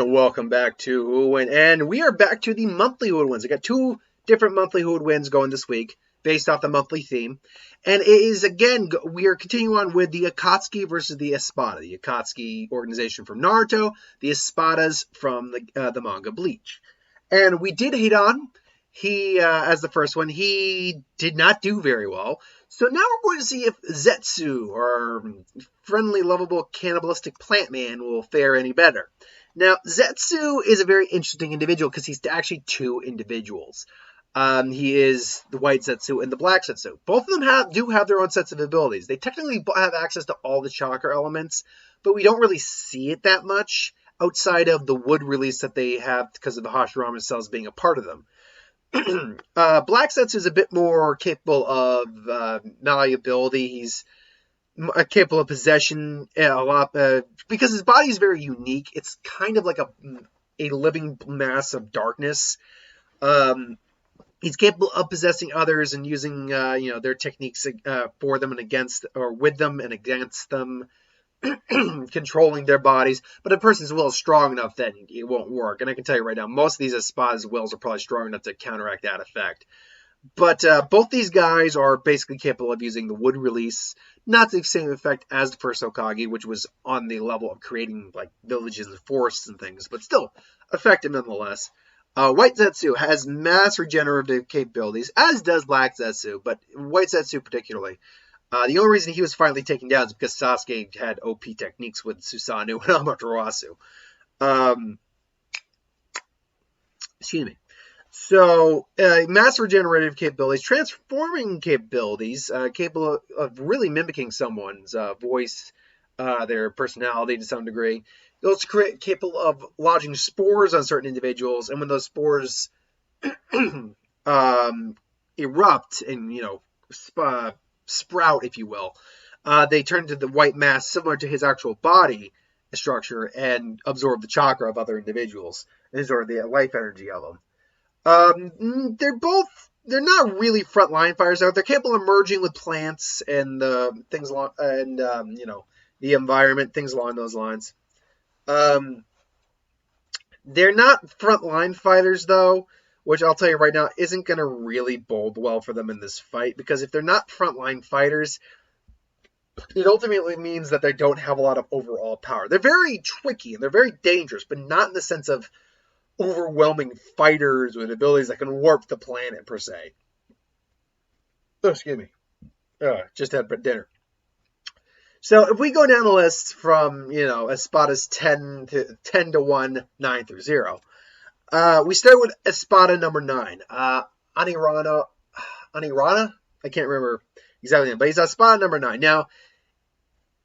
Welcome back to Who Win, and we are back to the monthly Who Wins. I got two different monthly Who Wins going this week, based off the monthly theme, and it is again we are continuing on with the Akatsuki versus the Espada. The Akatsuki organization from Naruto, the Espadas from the manga Bleach, and we did hate on he as the first one. He did not do very well. So now we're going to see if Zetsu, or friendly, lovable, cannibalistic plant man, will fare any better. Now, Zetsu is a very interesting individual because he's actually two individuals. He is the white Zetsu and the black Zetsu. Both of them do have their own sets of abilities. They technically have access to all the chakra elements, but we don't really see it that much outside of the wood release that they have because of the Hashirama cells being a part of them. Black Zetsu is a bit more capable of malleability. He's capable of possession a lot because his body is very unique. It's kind of like a living mass of darkness. He's capable of possessing others and using their techniques for them and against, or with them and against them, controlling their bodies. But a person's will is strong enough that it won't work. And I can tell you right now, most of these Espada's wills are probably strong enough to counteract that effect. But both these guys are basically capable of using the wood release, not the same effect as the first Hokage, which was on the level of creating like villages and forests and things, but still effective nonetheless. White Zetsu has mass regenerative capabilities, as does Black Zetsu, but White Zetsu particularly. The only reason he was finally taken down is because Sasuke had OP techniques with Susanoo and Amaterasu. Excuse me. So, mass regenerative capabilities, transforming capabilities, capable of really mimicking someone's voice, their personality to some degree. Also capable of lodging spores on certain individuals, and when those spores erupt and, sprout, if you will, they turn into the white mass similar to his actual body structure and absorb the chakra of other individuals, or the life energy of them. They're not really frontline fighters out. They're capable of merging with plants and things along, and the environment, things along those lines. They're not frontline fighters though, which I'll tell you right now isn't going to really bode well for them in this fight, because if they're not frontline fighters, it ultimately means that they don't have a lot of overall power. They're very tricky and they're very dangerous, but not in the sense of overwhelming fighters with abilities that can warp the planet, per se. Oh, excuse me. Just had dinner. So if we go down the list from, Espada's 10 to 1, 9 through 0, we start with Espada number 9. Anirana? I can't remember exactly, but he's Espada number 9. Now,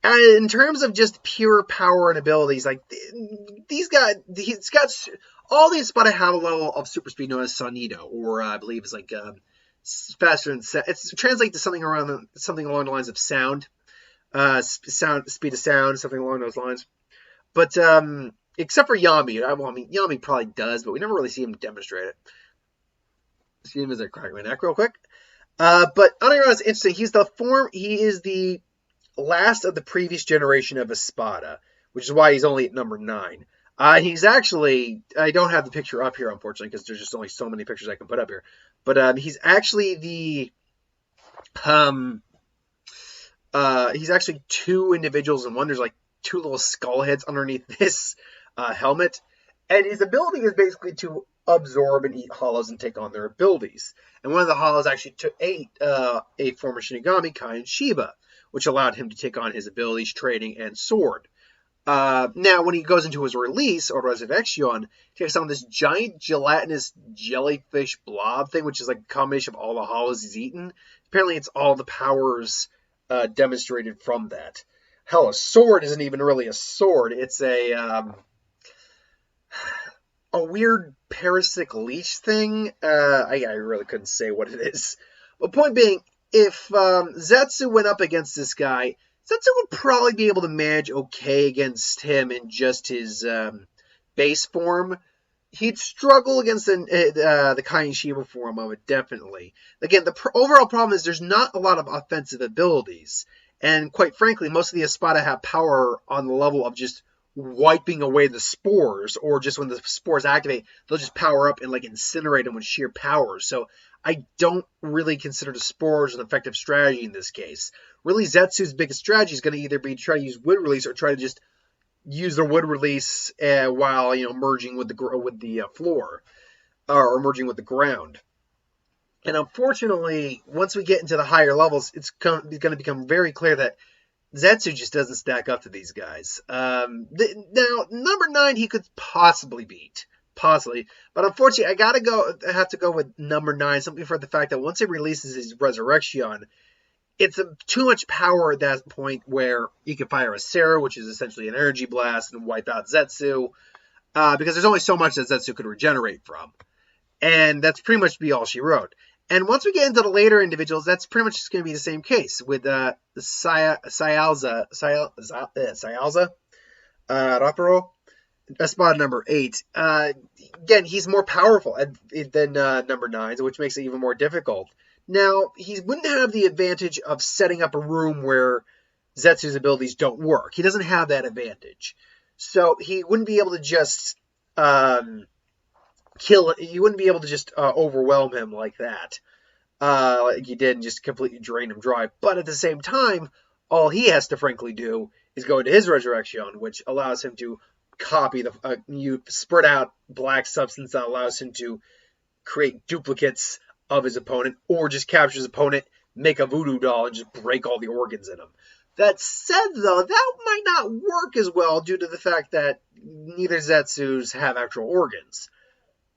in terms of just pure power and abilities, like he's got all the Espada have a level of super speed known as Sonido, or I believe it's like faster than sound. It translates to something along the lines of sound, speed of sound, something along those lines. But except for Yami, Yami probably does, but we never really see him demonstrate it. Excuse me as I crack my neck real quick. But Anirana is interesting. He is the last of the previous generation of Espada, which is why he's only at number 9. He's actually, I don't have the picture up here, unfortunately, because there's just only so many pictures I can put up here. But he's actually he's actually two individuals in one. There's like two little skull heads underneath this helmet. And his ability is basically to absorb and eat hollows and take on their abilities. And one of the hollows actually ate a former Shinigami, Kai and Shiba, which allowed him to take on his abilities, training, and sword. Now, when he goes into his release, or Resurrection, he takes on this giant gelatinous jellyfish blob thing, which is like a combination of all the hollows he's eaten. Apparently, it's all the powers demonstrated from that. Hell, a sword isn't even really a sword. It's a weird parasitic leech thing. I really couldn't say what it is. But point being, if Zetsu went up against this guy, Zetsu would probably be able to manage okay against him in just his base form. He'd struggle against the Kai and Shiba form of it, definitely. Again, the overall problem is there's not a lot of offensive abilities. And quite frankly, most of the Espada have power on the level of just wiping away the spores, or just when the spores activate, they'll just power up and like incinerate them with sheer power. So I don't really consider the spores an effective strategy in this case. Really, Zetsu's biggest strategy is going to either be try to use wood release or try to just use their wood release while merging with the floor or merging with the ground. And unfortunately, once we get into the higher levels, it's going to become very clear that Zetsu just doesn't stack up to these guys. Now, number 9 he could possibly beat. Possibly. But unfortunately, I have to go with number 9, simply for the fact that once he releases his Resurrection, it's too much power at that point where he can fire a Sarah, which is essentially an energy blast, and wipe out Zetsu, because there's only so much that Zetsu could regenerate from. And that's pretty much be all she wrote. And once we get into the later individuals, that's pretty much just going to be the same case with Syalza, Raparo, Espada number 8. Again, he's more powerful than number 9, which makes it even more difficult. Now, he wouldn't have the advantage of setting up a room where Zetsu's abilities don't work. He doesn't have that advantage. So he wouldn't be able to just you wouldn't be able to just overwhelm him like that, like you did, and just completely drain him dry. But at the same time, all he has to frankly do is go into his Resurrection, which allows him to copy you spread out black substance that allows him to create duplicates of his opponent, or just capture his opponent, make a voodoo doll, and just break all the organs in him. That said, though, that might not work as well due to the fact that neither Zetsu's have actual organs.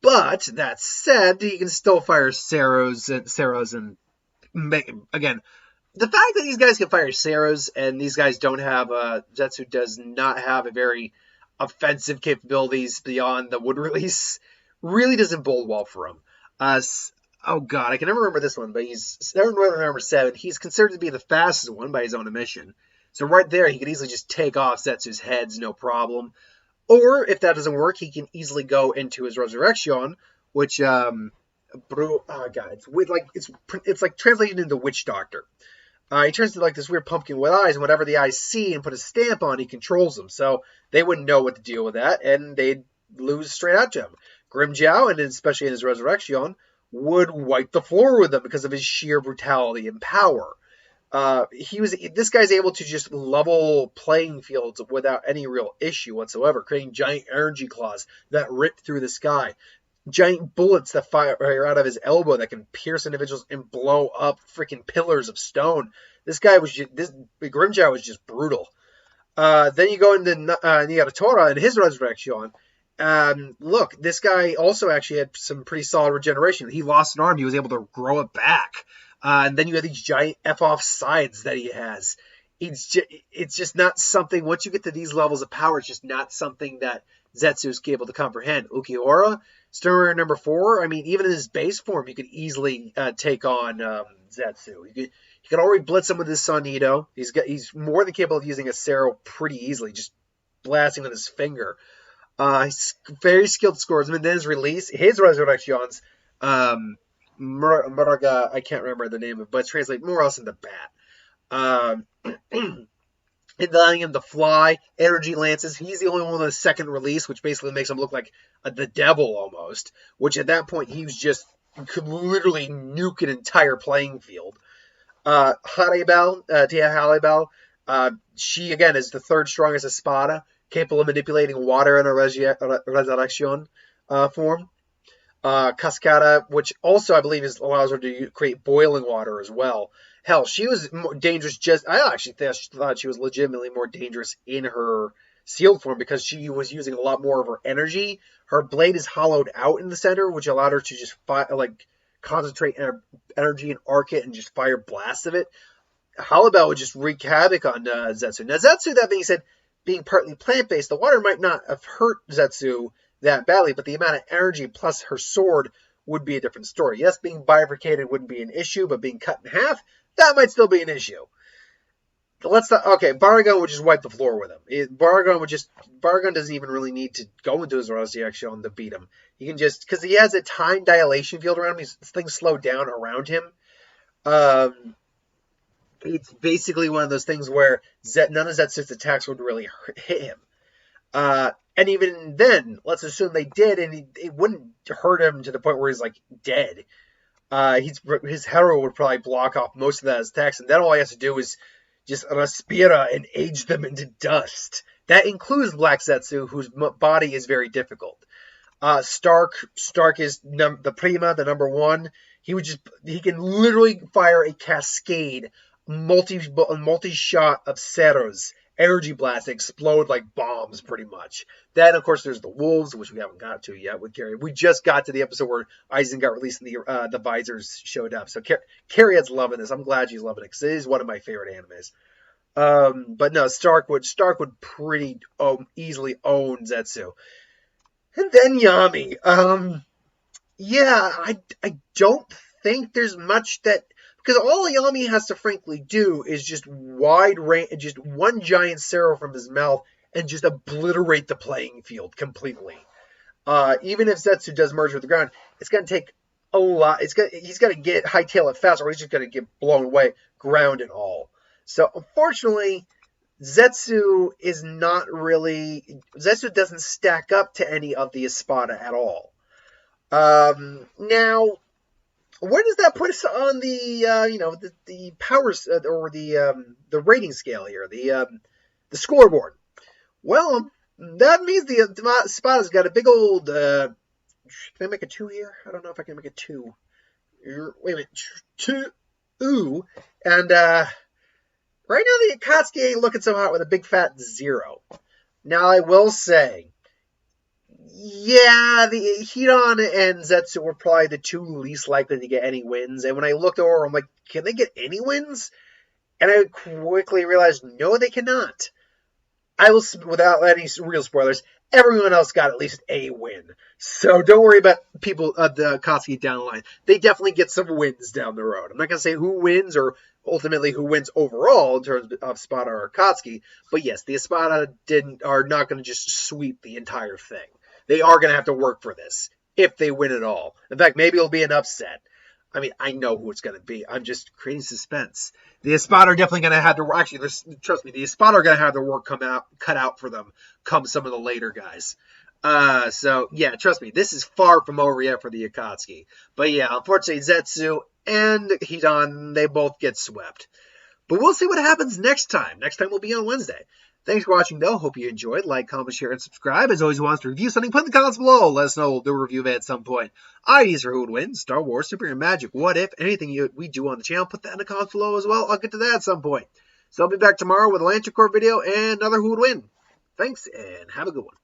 But that said, he can still fire Seros and again, the fact that these guys can fire Seros and these guys don't have Zetsu does not have a very offensive capabilities beyond the wood release really doesn't bode well for him. Oh god, I can never remember this one, but he's number 7. He's considered to be the fastest one by his own admission. So right there, he could easily just take off Zetsu's heads, no problem. Or, if that doesn't work, he can easily go into his Resurrection, which, it's like translated into Witch Doctor. He turns into like this weird pumpkin with eyes, and whatever the eyes see and put a stamp on, he controls them. So they wouldn't know what to deal with that, and they'd lose straight out to him. Grimmjow, and especially in his Resurrection, would wipe the floor with them because of his sheer brutality and power. This guy's able to just level playing fields without any real issue whatsoever, creating giant energy claws that rip through the sky, giant bullets that fire out of his elbow that can pierce individuals and blow up freaking pillars of stone. Grimmjow was just brutal. Then you go into Niaratora and his Resurrection. Look, this guy also actually had some pretty solid regeneration. He lost an arm, he was able to grow it back. And then you have these giant F-off sides that he has. It's just not something, once you get to these levels of power, it's just not something that Zetsu is able to comprehend. Ukiura, Sturmer number 4, I mean, even in his base form, you could easily take on Zetsu. You could already blitz him with his Sonito. He's more than capable of using a Sero pretty easily, just blasting with his finger. He's very skilled swordsman. Then his Resurrections, Muraga, I can't remember the name of it, but it's translated more or less into bat. And allowing him to fly, energy lances. He's the only one with a second release, which basically makes him look like the devil almost. Which at that point, he could literally nuke an entire playing field. Tia Haribel, she again is the third strongest Espada, capable of manipulating water in a Resurrection form. Cascada, which also I believe allows her to create boiling water as well. Hell, she was more dangerous. I actually thought she was legitimately more dangerous in her sealed form because she was using a lot more of her energy. Her blade is hollowed out in the center, which allowed her to just concentrate energy and arc it and just fire blasts of it. Haribel would just wreak havoc on Zetsu. Now, Zetsu, that being said, being partly plant-based, the water might not have hurt Zetsu that badly, but the amount of energy plus her sword would be a different story. Yes, being bifurcated wouldn't be an issue, but being cut in half, that might still be an issue. Baragon would just wipe the floor with him. Baragon doesn't even really need to go into his Resurrection to beat him. He can just, because he has a time dilation field around him, things slow down around him. It's basically one of those things where none of Zetsu's attacks would really hit him. And even then, let's assume they did, and it wouldn't hurt him to the point where he's like dead. His hero would probably block off most of that as attacks, and then all he has to do is just an Espada and age them into dust. That includes Black Zetsu, whose body is very difficult. Stark is the Prima, the number one. He can literally fire a cascade, multi-shot of Ceros, energy blasts that explode like bombs, pretty much. Then, of course, there's the wolves, which we haven't got to yet with Carrie. We just got to the episode where Aizen got released and the visors showed up. So Carrie's loving this. I'm glad she's loving it because it is one of my favorite animes. But no, Stark would pretty easily own Zetsu. And then Yami. Yeah, I don't think there's much that, because all Yami has to frankly do is just wide range, just one giant Cero from his mouth and just obliterate the playing field completely. Even if Zetsu does merge with the ground, it's going to take a lot. He's got to get hightail it fast, or he's just going to get blown away, ground and all. So unfortunately, Zetsu doesn't stack up to any of the Espada at all. Now, where does that put us on the powers or the rating scale here, the scoreboard? Well, that means the Espada's got a big old. Can I make a 2 here? I don't know if I can make a 2. Wait a minute, 2. Ooh, and right now the Akatsuki ain't looking so hot with a big fat 0. Now I will say, yeah, the Hidan and Zetsu were probably the 2 least likely to get any wins. And when I looked over, I'm like, can they get any wins? And I quickly realized, no, they cannot. Without any real spoilers, everyone else got at least a win. So don't worry about people, the Akatsuki down the line. They definitely get some wins down the road. I'm not going to say who wins or ultimately who wins overall in terms of Espada or Akatsuki. But yes, the Espada are not going to just sweep the entire thing. They are going to have to work for this if they win at all. In fact, maybe it'll be an upset. I mean, I know who it's going to be. I'm just creating suspense. The Espada are definitely going to have to... Actually, trust me, the Espada are going to have their work cut out for them come some of the later guys. So, yeah, trust me, this is far from over yet for the Akatsuki. But yeah, unfortunately, Zetsu and Hidan, they both get swept. But we'll see what happens next time. Next time will be on Wednesday. Thanks for watching, though. Hope you enjoyed. Like, comment, share, and subscribe. As always, who wants to review something, put in the comments below. Let us know. We'll do a review of it at some point. Ideas for who would win, Star Wars, Superhero Magic, What If, anything we do on the channel, put that in the comments below as well. I'll get to that at some point. So I'll be back tomorrow with a Lantern Corps video and another Who Would Win. Thanks, and have a good one.